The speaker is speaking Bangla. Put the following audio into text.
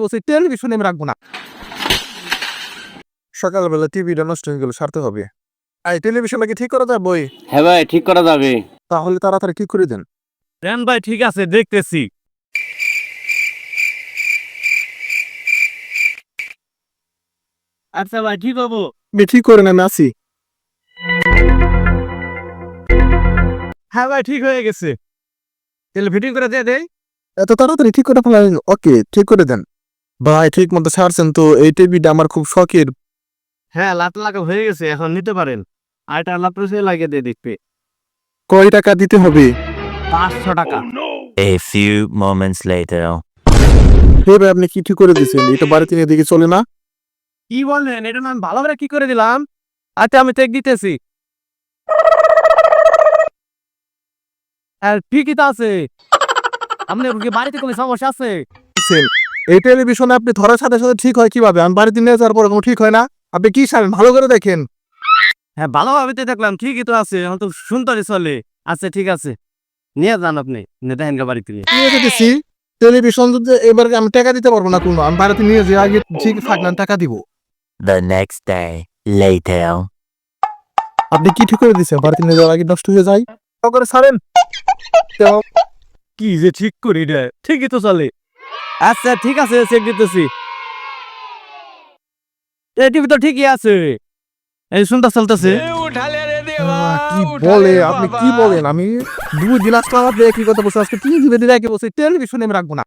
বলছি টেলিভিশন আমি রাখবো না। সকালবেলা টিভিটা নষ্ট হয়ে গেল, সারতে হবে। এই টেলিভিশনটা কি ঠিক করা যায় বই? হ্যাঁ ভাই, ঠিক করা যাবে। তাহলে তাড়াতাড়ি ঠিক করে দেন। দেন ভাই, ঠিক আছে, দেখতেছি। আচ্ছা ভাই, ঠিক হবো। আমি ঠিক করে না, আমি আছি। হ্যাঁ ভাই, ঠিক হয়ে গেছে। তাহলে ফিটিং করে দিয়ে দেই। এত তাড়াতাড়ি ঠিক করে ফেলেন? ওকে, ঠিক করে দেন। ভাই ঠিক মতো ছাড়ছেন তো? এই টিভিটা আমার খুব শখের। হ্যাঁ, লাট লাগা হয়ে গেছে, এখন নিতে পারেন। আর এটা লাপ্টসে লাগিয়ে দিয়ে দেখবে। কয় টাকা দিতে হবে? 500 টাকা। A few moments later. হে ভাই, আপনি কি ঠিক করে দিয়েছেন? এটা বাড়িতে নিয়ে দিকে চলে না? কি বললেন? এটা না আমি ভালো করে কি করে দিলাম। আচ্ছা, আমি চেক দিতেছি। ঠিকই তো আছে। আপনার কি বাড়িতে কোনো সমস্যা আছে? এই টেলিভিশনে আপনি ধরার সাথে সাথে ঠিক হয় কিভাবে? আমি বাড়িতে নিয়ে যাওয়ার পরে কোনো ঠিক হয় না? আপনি কি সারেন? ভালো করে দেখেন। হ্যাঁ, ভালোভাবে তো দেখলাম, ঠিকই তো আছে, এখন তো সুন্দরই চলে। আচ্ছা, ঠিক আছে, নিয়ে যান আপনি, দেখেন বাড়িতে নিয়ে। নিয়ে যেতেছি। টেলিভিশন যদি এবার আমি টাকা দিতে পারবো না কোনো, আমি বাড়িতে নিয়ে যাই আগে, ঠিক থাকলেন টাকা দিব। The next day. Later. আপনি কি ঠিক করে দিচ্ছেন? বাড়িতে নিয়ে যাওয়ার আগে নষ্ট হয়ে যায়। করে ছাড়েন। কি যে ঠিক করি রে, ঠিকই তো চলে। আচ্ছা, ঠিক আছে, চেক দিতেছি। টিভি তো ঠিকই আছে, এই সুন্দর চলতেছে। কি বলে আপনি? কি বলেন? আমি 2 দিন আসতে আমার কি কথা বলছি, আজকে 3 দিন রেখে বলছি টেলিভিশন আমি রাখবো না।